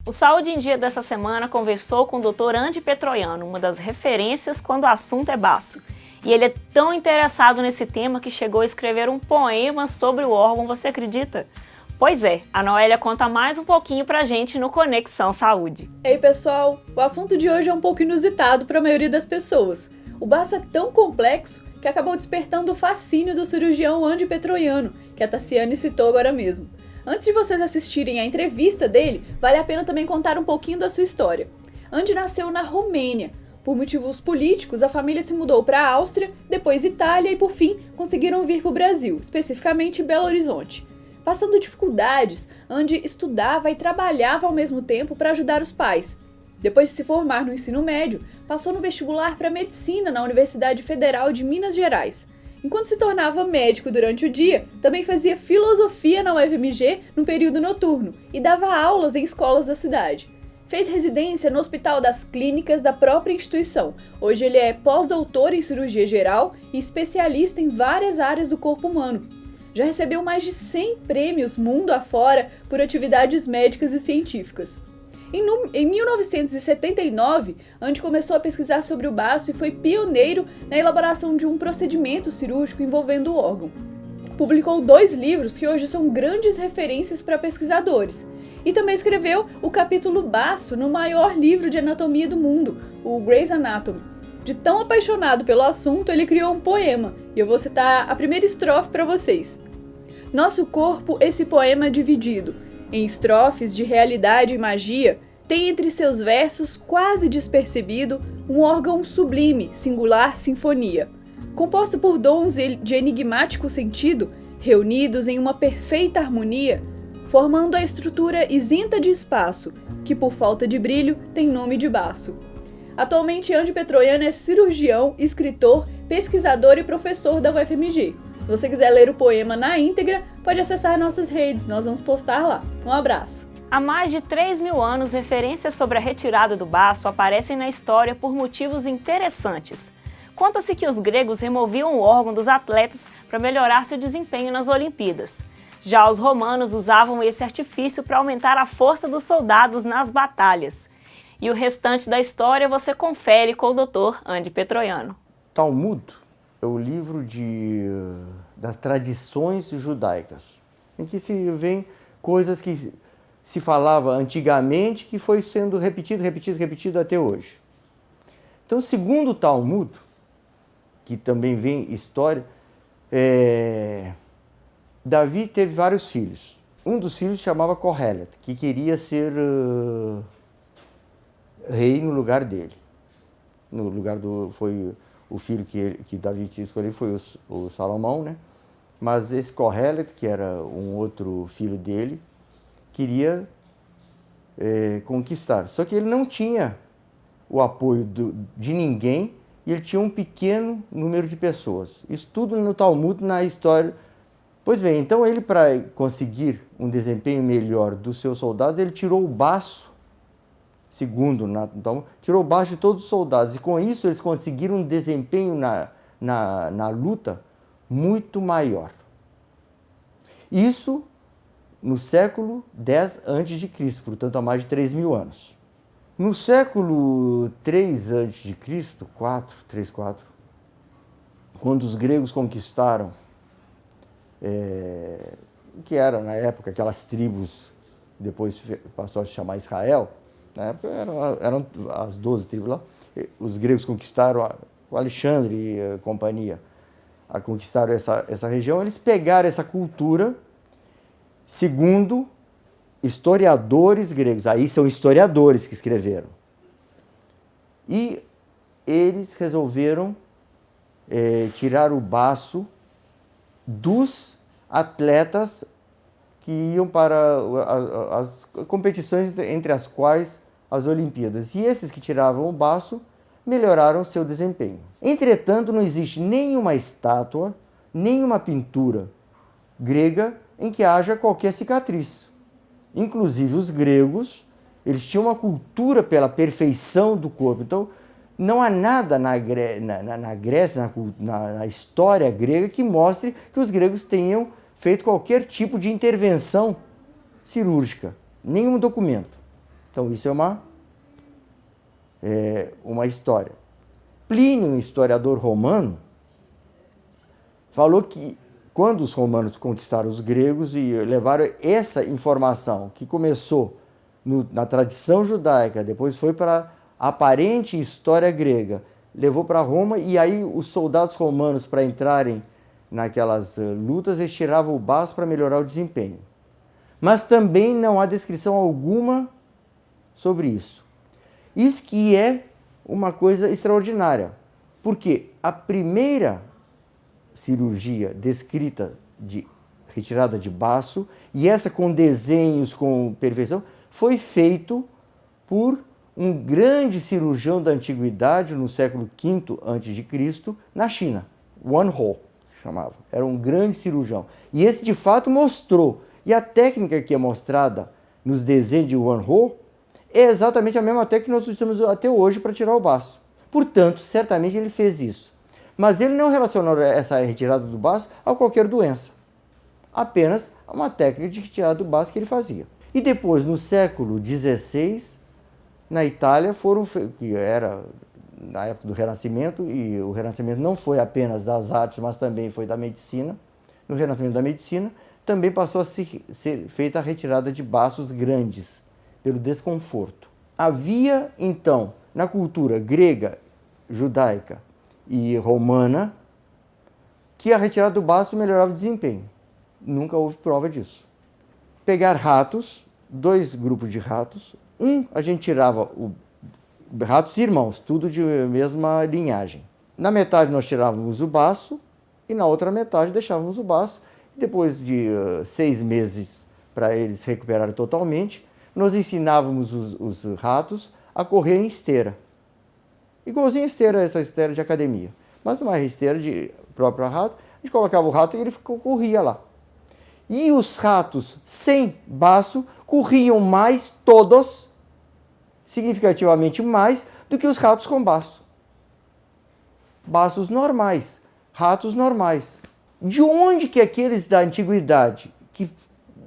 O Saúde em Dia dessa semana conversou com o Dr. Andy Petroiano, uma das referências quando o assunto é baço. E ele é tão interessado nesse tema que chegou a escrever um poema sobre o órgão, você acredita? Pois é, a Noélia conta mais um pouquinho pra gente no Conexão Saúde. Ei pessoal, o assunto de hoje é um pouco inusitado para a maioria das pessoas. O baço é tão complexo que acabou despertando o fascínio do cirurgião Andy Petroiano, que a Tassiane citou agora mesmo. Antes de vocês assistirem a entrevista dele, vale a pena também contar um pouquinho da sua história. Andy nasceu na Romênia. Por motivos políticos, a família se mudou para a Áustria, depois Itália e, por fim, conseguiram vir para o Brasil, especificamente Belo Horizonte. Passando dificuldades, Andy estudava e trabalhava ao mesmo tempo para ajudar os pais. Depois de se formar no ensino médio, passou no vestibular para medicina na Universidade Federal de Minas Gerais. Enquanto se tornava médico durante o dia, também fazia filosofia na UFMG no período noturno e dava aulas em escolas da cidade. Fez residência no Hospital das Clínicas da própria instituição. Hoje ele é pós-doutor em cirurgia geral e especialista em várias áreas do corpo humano. Já recebeu mais de 100 prêmios mundo afora por atividades médicas e científicas. Em 1979, Andy começou a pesquisar sobre o baço e foi pioneiro na elaboração de um procedimento cirúrgico envolvendo o órgão. Publicou 2 livros que hoje são grandes referências para pesquisadores. E também escreveu o capítulo baço no maior livro de anatomia do mundo, o Gray's Anatomy. De tão apaixonado pelo assunto, ele criou um poema, e eu vou citar a primeira estrofe para vocês. Nosso corpo, esse poema dividido em estrofes de realidade e magia, tem entre seus versos, quase despercebido, um órgão sublime, singular sinfonia. Composta por dons de enigmático sentido, reunidos em uma perfeita harmonia, formando a estrutura isenta de espaço, que por falta de brilho tem nome de baço. Atualmente, Andy Petroiano é cirurgião, escritor, pesquisador e professor da UFMG. Se você quiser ler o poema na íntegra, pode acessar nossas redes, nós vamos postar lá. Um abraço! Há mais de 3.000 anos, referências sobre a retirada do baço aparecem na história por motivos interessantes. Conta-se que os gregos removiam o órgão dos atletas para melhorar seu desempenho nas Olimpíadas. Já os romanos usavam esse artifício para aumentar a força dos soldados nas batalhas. E o restante da história você confere com o Dr. Andy Petroiano. Talmud é o livro das tradições judaicas, em que se vêem coisas que se falava antigamente que foi sendo repetido até hoje. Então, segundo o Talmud, que também vem história, Davi teve vários filhos. Um dos filhos se chamava Kohelet, que queria ser rei no lugar dele. Foi o filho que Davi tinha escolhido foi o Salomão, né? Mas esse Kohelet, que era um outro filho dele, queria conquistar. Só que ele não tinha o apoio de ninguém e ele tinha um pequeno número de pessoas. Isso tudo no Talmud, na história. Pois bem, então ele, para conseguir um desempenho melhor dos seus soldados, ele tirou o baço, segundo no Talmud, tirou o baço de todos os soldados. E com isso eles conseguiram um desempenho na luta muito maior. Isso no século X a.C., portanto há mais de 3.000 anos. No século 3 a.C., 4, quando os gregos conquistaram, que era na época aquelas tribos, depois passou a se chamar Israel, na época eram as 12 tribos lá, os gregos conquistaram o Alexandre e a companhia, conquistaram essa região, eles pegaram essa cultura, segundo historiadores gregos, aí são historiadores que escreveram, e eles resolveram tirar o baço dos atletas que iam para as competições, entre as quais as Olimpíadas. E esses que tiravam o baço melhoraram seu desempenho. Entretanto, não existe nenhuma estátua, nenhuma pintura grega em que haja qualquer cicatriz. Inclusive os gregos, eles tinham uma cultura pela perfeição do corpo. Então, não há nada na Grécia, na história grega, que mostre que os gregos tenham feito qualquer tipo de intervenção cirúrgica. Nenhum documento. Então isso é uma história. Plínio, um historiador romano, falou que quando os romanos conquistaram os gregos e levaram essa informação, que começou na tradição judaica, depois foi para a aparente história grega, levou para Roma, e aí os soldados romanos, para entrarem naquelas lutas, eles tiravam o baço para melhorar o desempenho. Mas também não há descrição alguma sobre isso. Isso que é uma coisa extraordinária, porque a primeira cirurgia descrita de retirada de baço, e essa com desenhos, com perfeição, foi feito por um grande cirurgião da antiguidade, no século V a.C., na China, Wan Hou, chamava. Era um grande cirurgião. E esse, de fato, mostrou. E a técnica que é mostrada nos desenhos de Wan Hou é exatamente a mesma técnica que nós usamos até hoje para tirar o baço. Portanto, certamente ele fez isso. Mas ele não relacionou essa retirada do baço a qualquer doença. Apenas a uma técnica de retirada do baço que ele fazia. E depois, no século XVI, na Itália, que era na época do Renascimento, e o Renascimento não foi apenas das artes, mas também foi da medicina. No Renascimento da medicina, também passou a ser feita a retirada de baços grandes, pelo desconforto. Havia, então, na cultura grega, judaica e romana, que a retirada do baço melhorava o desempenho. Nunca houve prova disso. Pegar ratos, 2 grupos de ratos, a gente tirava ratos irmãos, tudo de mesma linhagem. Na metade nós tirávamos o baço e na outra metade deixávamos o baço. Depois de 6 meses para eles recuperarem totalmente, nós ensinávamos os ratos a correr em esteira. Igualzinho a esteira, essa esteira de academia. Mas uma esteira de próprio rato, a gente colocava o rato e ele corria lá. E os ratos sem baço corriam mais, todos, significativamente mais, do que os ratos com baço. Baços normais, ratos normais. De onde que aqueles da antiguidade, que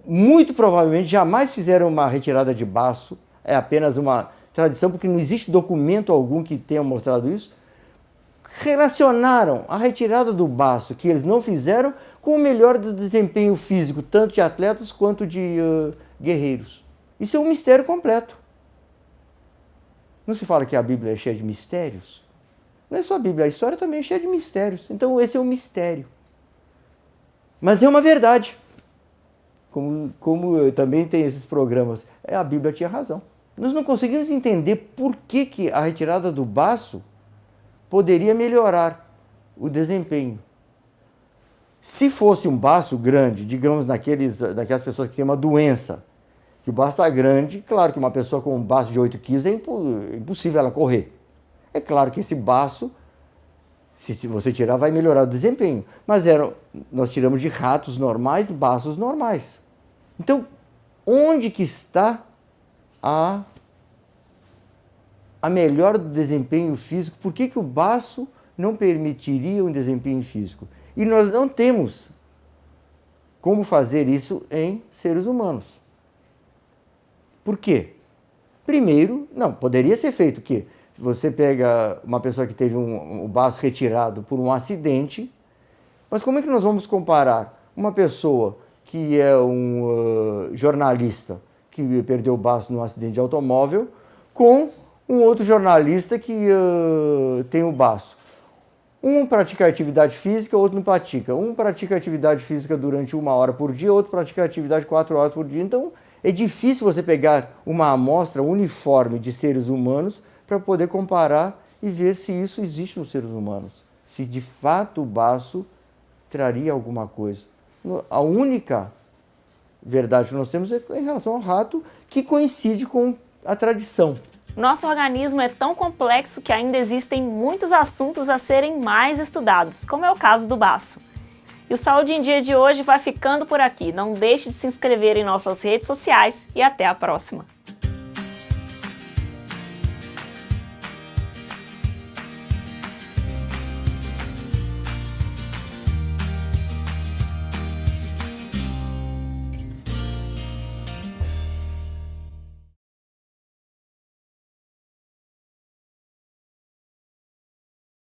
muito provavelmente jamais fizeram uma retirada de baço, é apenas uma tradição, porque não existe documento algum que tenha mostrado isso, relacionaram a retirada do baço que eles não fizeram com o melhor do desempenho físico, tanto de atletas quanto de guerreiros. Isso é um mistério completo. Não se fala que a Bíblia é cheia de mistérios? Não é só a Bíblia, a história também é cheia de mistérios. Então esse é um mistério. Mas é uma verdade. Como também tem esses programas, a Bíblia tinha razão. Nós não conseguimos entender por que a retirada do baço poderia melhorar o desempenho. Se fosse um baço grande, digamos daquelas pessoas que têm uma doença, que o baço está grande, claro que uma pessoa com um baço de 8 quilos é impossível ela correr. É claro que esse baço, se você tirar, vai melhorar o desempenho. Mas nós tiramos de ratos normais, baços normais. Então, onde que está a melhora do desempenho físico? Por que o baço não permitiria um desempenho físico? E nós não temos como fazer isso em seres humanos. Por quê? Primeiro, não, poderia ser feito o quê? Você pega uma pessoa que teve um baço retirado por um acidente, mas como é que nós vamos comparar uma pessoa que é um jornalista que perdeu o baço num acidente de automóvel com um outro jornalista que tem o baço? Um pratica atividade física, outro não pratica. Um pratica atividade física durante 1 hora por dia, outro pratica atividade 4 horas por dia. Então, é difícil você pegar uma amostra uniforme de seres humanos para poder comparar e ver se isso existe nos seres humanos. Se de fato o baço traria alguma coisa. A única verdade que nós temos é em relação ao rato, que coincide com a tradição. Nosso organismo é tão complexo que ainda existem muitos assuntos a serem mais estudados, como é o caso do baço. E o Saúde em Dia de hoje vai ficando por aqui. Não deixe de se inscrever em nossas redes sociais e até a próxima!